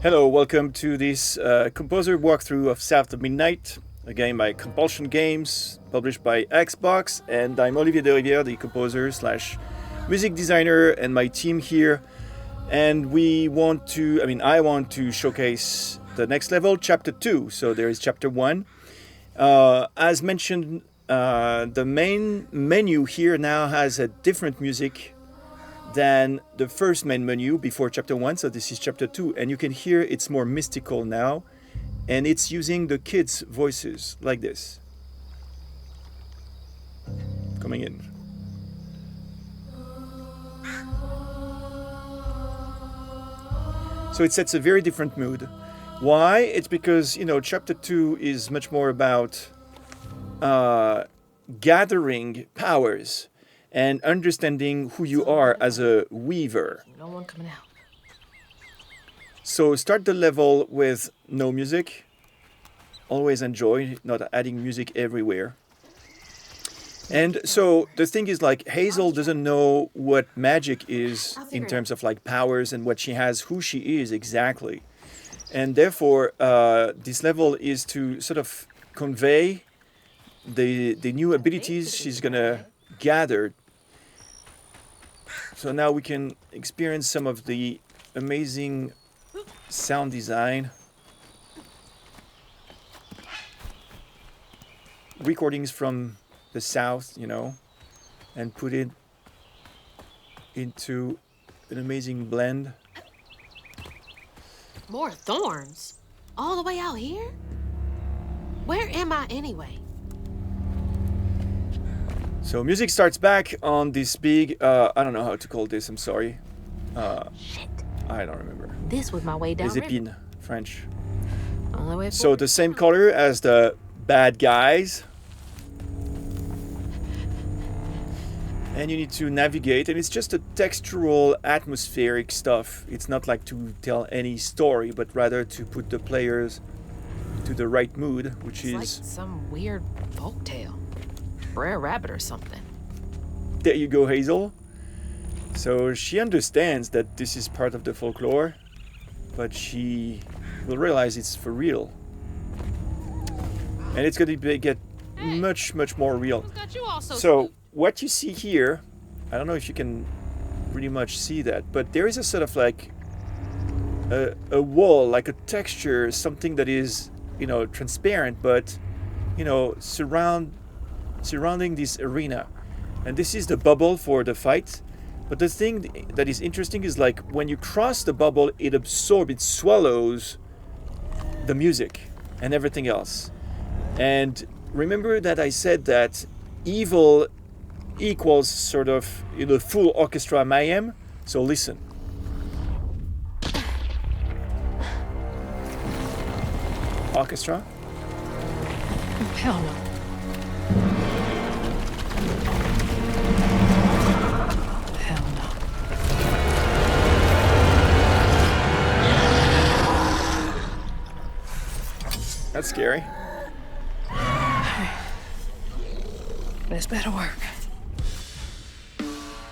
Hello, welcome to this composer walkthrough of South of Midnight, a game by Compulsion Games, published by Xbox, and I'm Olivier de Rivière, the composer slash music designer, and my team here. And I want to showcase the next level, Chapter 2. So there is Chapter 1. As mentioned, the main menu here now has a different music than the first main menu before chapter 1, so this is chapter 2, and you can hear it's more mystical now, and it's using the kids' voices like this coming in. So it sets a very different mood. Why? It's because chapter 2 is much more about gathering powers and understanding who you are as a weaver. No one coming out. So start the level with no music. Always enjoy not adding music everywhere. And so the thing is, like, Hazel doesn't know what magic is in terms of like powers and what she has, who she is exactly. And therefore, this level is to sort of convey the new abilities she's gonna gather. So now we can experience some of the amazing sound design. Recordings from the south, and put it into an amazing blend. More thorns? All the way out here? Where am I anyway? So music starts back on this big, I don't know how to call this, I'm sorry. Shit. I don't remember. This was my way down. Les épines, French. Only way So the same color as the bad guys. And you need to navigate, and it's just a textural, atmospheric stuff. It's not like to tell any story, but rather to put the players to the right mood, which it's is... like some weird folktale. Brer Rabbit or something. There you go, Hazel. So she understands that this is part of the folklore, but she will realize it's for real. And it's going to get much, much more real. Got you all So what you see here, I don't know if you can pretty much see that, but there is a sort of like a wall, like a texture, something that is, transparent, but, surrounding this arena. And this is the bubble for the fight. But the thing that is interesting is, like, when you cross the bubble, it swallows the music and everything else. And remember that I said that evil equals sort of full orchestra mayhem. So listen. Orchestra. Hell no. Hell no. That's scary. This better work.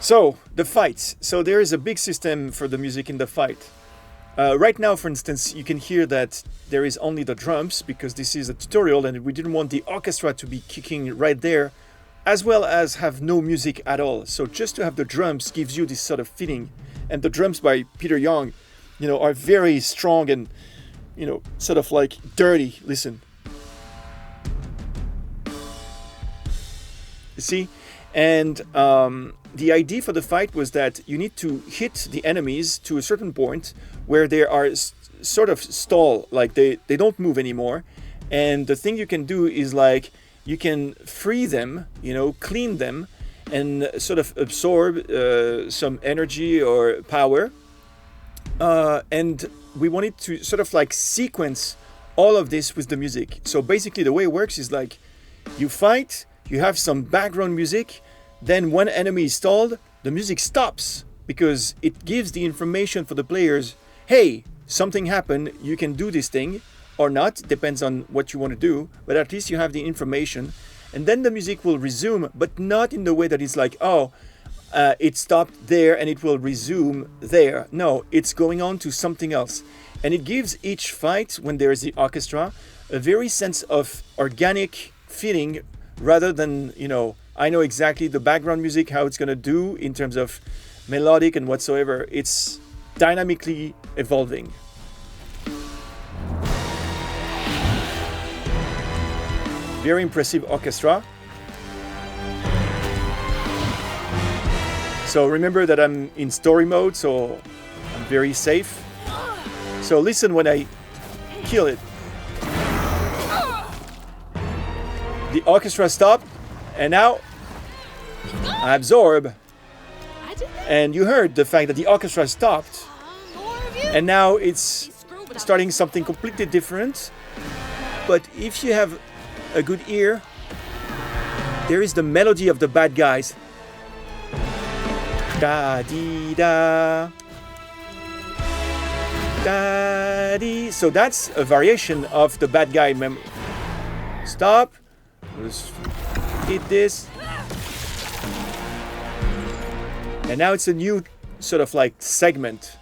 So, the fights. So there is a big system for the music in the fight. Right now, for instance, you can hear that there is only the drums because this is a tutorial and we didn't want the orchestra to be kicking right there, as well as have no music at all. So just to have the drums gives you this sort of feeling. And the drums by Peter Young, are very strong and, sort of like dirty. Listen. You see? And the idea for the fight was that you need to hit the enemies to a certain point where they are sort of stall, like they don't move anymore. And the thing you can do is, like, you can free them, clean them, and sort of absorb some energy or power. And we wanted to sort of like sequence all of this with the music. So basically the way it works is like you fight, you have some background music, then when enemy is stalled, the music stops because it gives the information for the players, hey, something happened, you can do this thing or not, depends on what you want to do, but at least you have the information. And then the music will resume, but not in the way that it's like, oh, it stopped there and it will resume there. No, it's going on to something else. And it gives each fight, when there is the orchestra, a very sense of organic feeling rather than, I know exactly the background music, how it's going to do in terms of melodic and whatsoever. It's dynamically evolving. Very impressive orchestra. So remember that I'm in story mode, so I'm very safe. So listen when I kill it. The orchestra stopped, and now I absorb. And you heard the fact that the orchestra stopped, and now it's starting something completely different. But if you have a good ear, there is the melody of the bad guys. Da dee da. Da dee. So that's a variation of the bad guy Stop. Let's hit this. And now it's a new sort of like segment.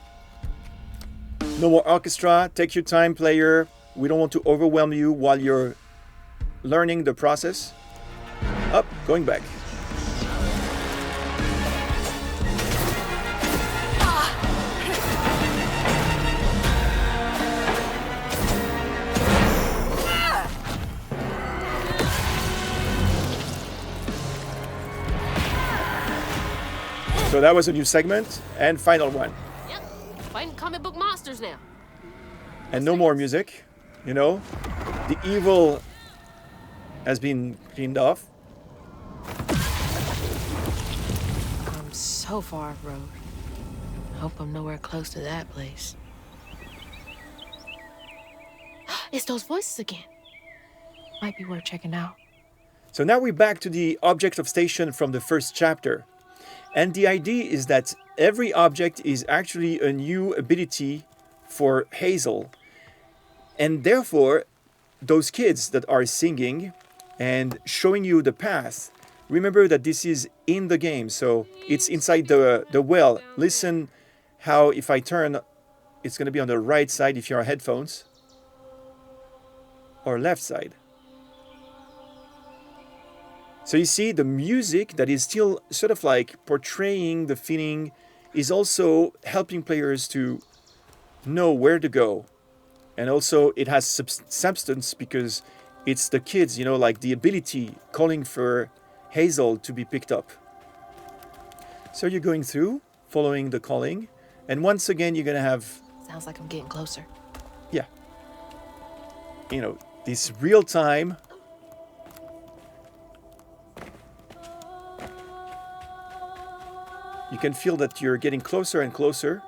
No more orchestra. Take your time, player. We don't want to overwhelm you while you're learning the process. Up, going back. So that was a new segment and final one. Yep, fighting comic book monsters now. And no more music, The evil has been cleaned off. I'm so far off road. Hope I'm nowhere close to that place. It's those voices again. Might be worth checking out. So now we're back to the object of station from the first chapter. And the idea is that every object is actually a new ability for Hazel. And therefore, those kids that are singing and showing you the path, remember that this is in the game. So it's inside the well. Listen how if I turn, it's going to be on the right side if you have headphones. Or left side. So you see the music that is still sort of like portraying the feeling is also helping players to know where to go. And also it has substance because it's the kids, like the ability calling for Hazel to be picked up. So you're going through, following the calling. And once again, you're going to have... Sounds like I'm getting closer. Yeah. This real time... You can feel that you're getting closer and closer.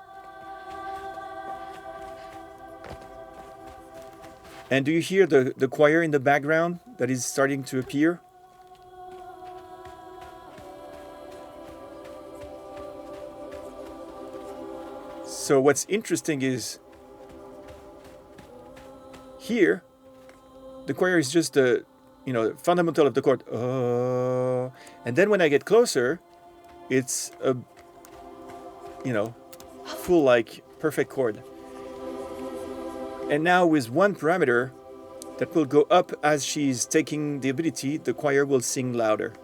And do you hear the choir in the background that is starting to appear? So what's interesting is here, the choir is just the fundamental of the chord. And then when I get closer, it's a full like perfect chord. And now with one parameter that will go up as she's taking the ability, the choir will sing louder.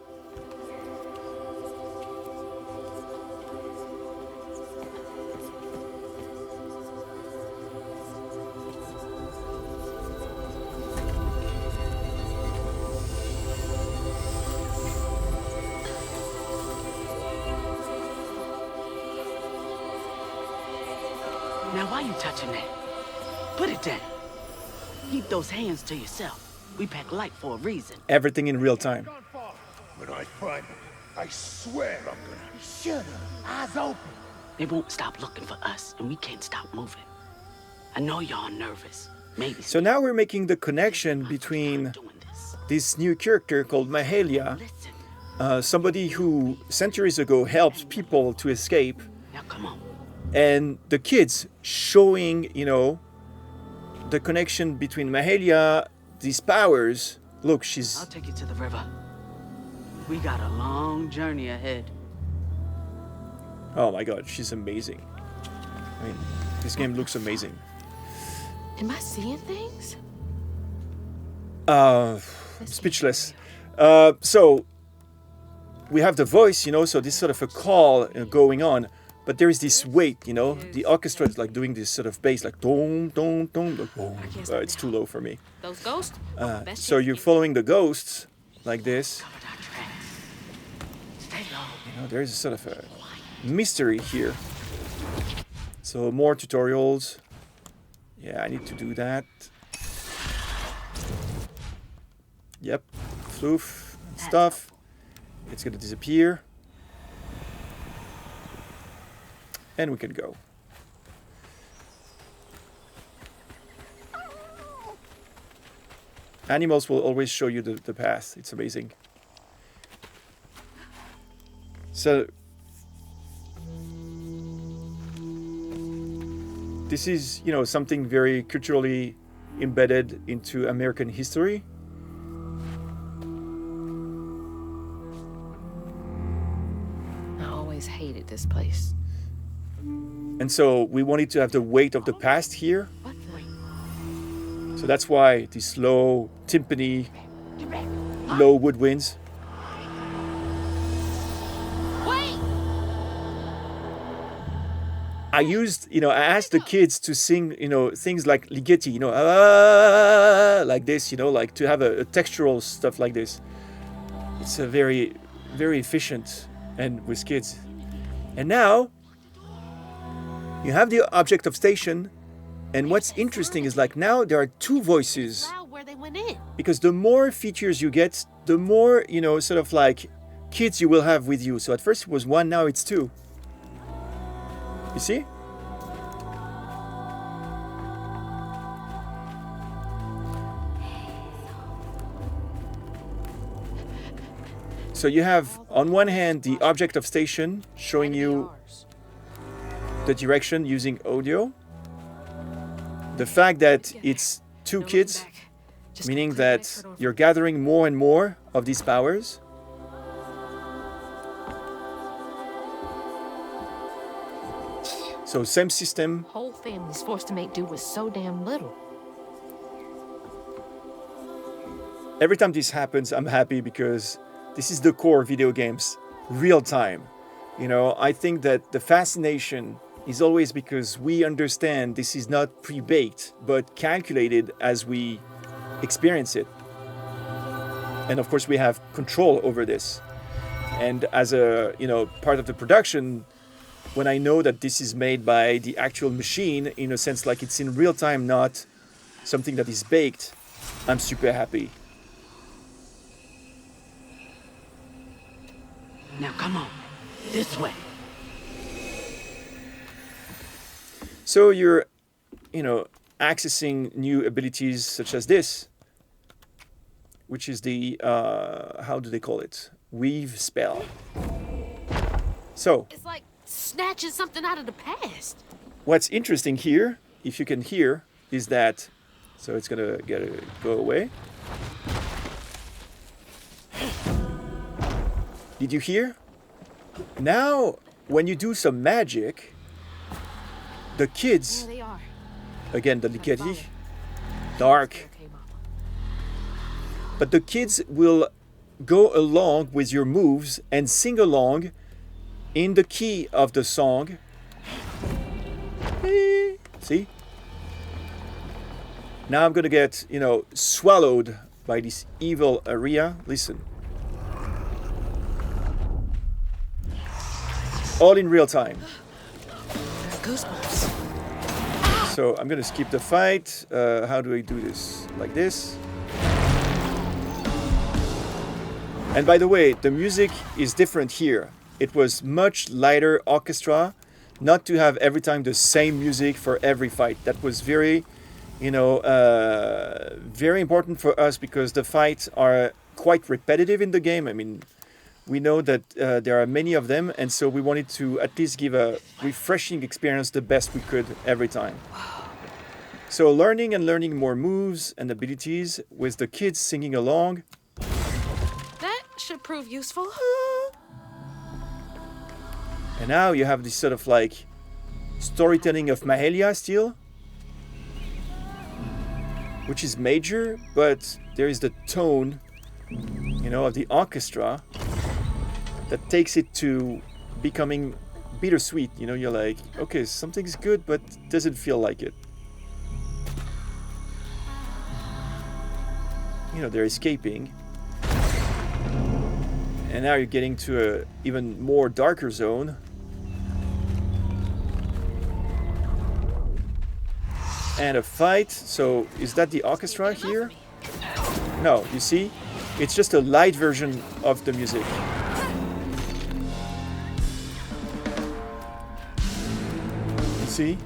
Now, why you touching that? Put it down. Keep those hands to yourself. We pack light for a reason. Everything in real time. When I find them, I swear I'm gonna... Shut up. Eyes open. They won't stop looking for us, and we can't stop moving. I know y'all nervous. Maybe... So now we're making the connection between this new character called Mahalia, somebody who centuries ago helped people to escape. Now come on. And the kids showing, the connection between Mahalia, these powers. Look, I'll take you to the river. We got a long journey ahead. Oh my god, she's amazing. I mean, this game looks amazing. Am I seeing things? I'm speechless. So we have the voice, you know, so this sort of a call going on, but there is this weight, you know. The orchestra is like doing this sort of bass, like dong, dong, dong, like boom. It's too low for me. Those ghosts? Best So chance you're to get- following the ghosts like this. Covered our tracks. Stay low. You know, there is a sort of a mystery here. So more tutorials. Yeah, I need to do that. Yep, floof and stuff. It's gonna disappear. And we can go. Animals will always show you the path. It's amazing. So this is, you know, something very culturally embedded into American history. I always hated this place. And so we wanted to have the weight of the past here. What the? So that's why these low timpani, low woodwinds. Wait! I used, you know, I asked the kids to sing, you know, things like Ligeti, you know, ah, like this, you know, like to have a textural stuff like this. It's a very, very efficient and with kids. And now you have the object of station. And what's interesting is like now there are two voices, Loud where they went in. because the more features you get, the more, you know, sort of like kids you will have with you. So at first it was one, now it's two. You see? So you have on one hand the object of station showing you the direction using audio. The fact that it's two kids, meaning that you're gathering more and more of these powers. So same system. Whole family's forced to make do with so damn little. Every time this happens, I'm happy because this is the core of video games, real time. You know, I think that the fascination is always because we understand this is not pre-baked, but calculated as we experience it. And of course, we have control over this. And as a, you know, part of the production, when I know that this is made by the actual machine, in a sense like it's in real time, not something that is baked, I'm super happy. Now come on. This way. So you're, you know, accessing new abilities such as this, which is the, how do they call it? Weave spell. So, It's like snatching something out of the past. what's interesting here, if you can hear, is that, so it's gonna go away. Did you hear? Now, when you do some magic, the kids, There they are. again, the Ligeti, dark, Okay, Mama. but the kids will go along with your moves and sing along in the key of the song. See? Now I'm gonna get, you know, swallowed by this evil area. Listen. All in real time. Goosebumps. So I'm gonna skip the fight. How do I do this? Like this. And by the way, the music is different here. It was much lighter orchestra, not to have every time the same music for every fight. That was very, you know, very important for us because the fights are quite repetitive in the game. I mean, we know that there are many of them, and so we wanted to at least give a refreshing experience the best we could every time. So learning more moves and abilities with the kids singing along. That should prove useful. And now you have this sort of like storytelling of Mahalia still, which is major, but there is the tone, you know, of the orchestra that takes it to becoming bittersweet. You know, you're like, okay, something's good, but doesn't feel like it. You know, they're escaping. And now you're getting to a even more darker zone. And a fight. So is that the orchestra here? No, you see? It's just a light version of the music. You see?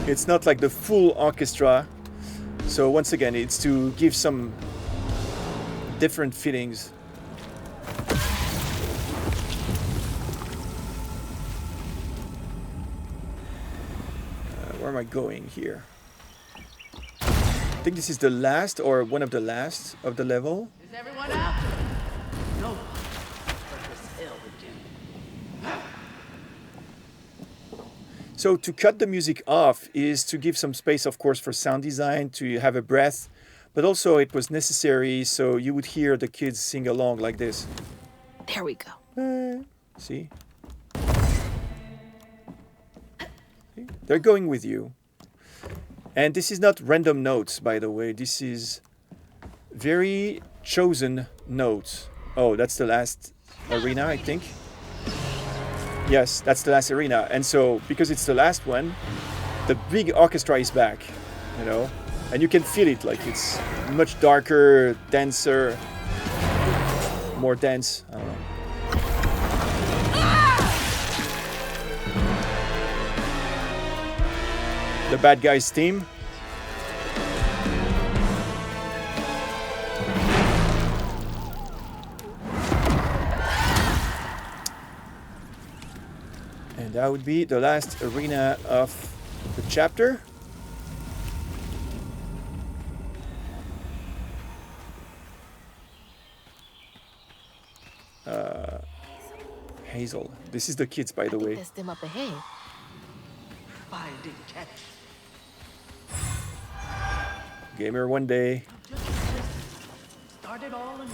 It's not like the full orchestra. So once again, it's to give some different feelings. Where am I going here? I think this is the last or one of the last of the level. Is everyone out? No. Purpose hell again. So to cut the music off is to give some space, of course, for sound design, to have a breath, but also it was necessary so you would hear the kids sing along like this. There we go. See? They're going with you. And this is not random notes, by the way. This is very chosen notes. Oh, that's the last arena, I think. Yes, that's the last arena. And so, because it's the last one, the big orchestra is back, you know? And you can feel it, like it's much darker, denser, more dense. I don't know. The bad guys team. And that would be the last arena of the chapter. Hazel. This is the kids, by the way. That's them up ahead. Fire didn't catch. Gamer one day. Started all in.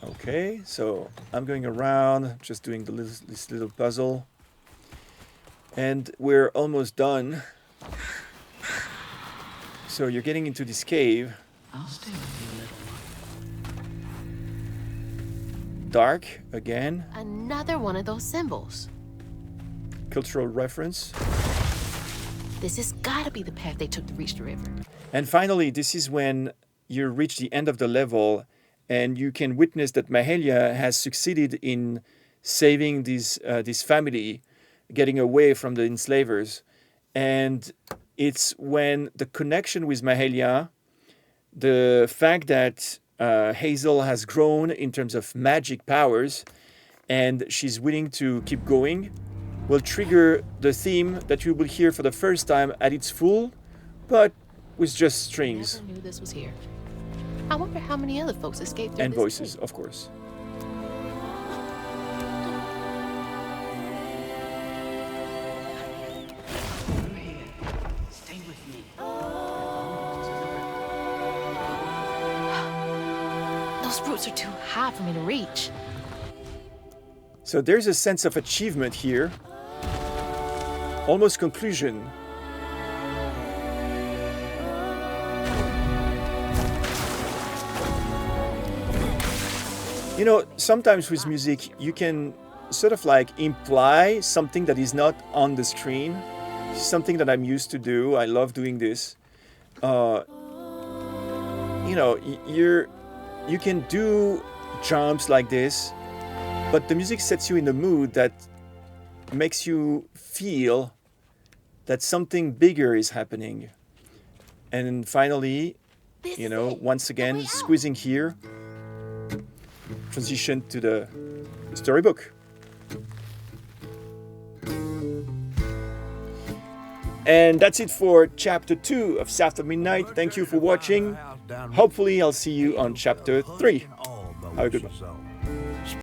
Okay, so I'm going around, just doing this little puzzle. And we're almost done. So you're getting into this cave. I'll stay with you, little one. Dark, again. Another one of those symbols. Cultural reference. This has got to be the path they took to reach the river. And finally, this is when you reach the end of the level and you can witness that Mahalia has succeeded in saving this family, getting away from the enslavers. And it's when the connection with Mahalia, the fact that Hazel has grown in terms of magic powers and she's willing to keep going, will trigger the theme that you will hear for the first time at its full, but with just strings. Never knew this was here. I wonder how many other folks escaped through And this voices, gate. of course. Come here. Stay with me. Almost to the river. Those roots are too high for me to reach. So there's a sense of achievement here. Almost conclusion. You know, sometimes with music, you can sort of like imply something that is not on the screen. Something that I'm used to do. I love doing this. You know, you can do jumps like this, but the music sets you in a mood that makes you feel that something bigger is happening. And finally, you know, once again, squeezing here, transition to the storybook. And that's it for chapter 2 of South of Midnight. Thank you for watching. Hopefully I'll see you on chapter 3. Have a good one.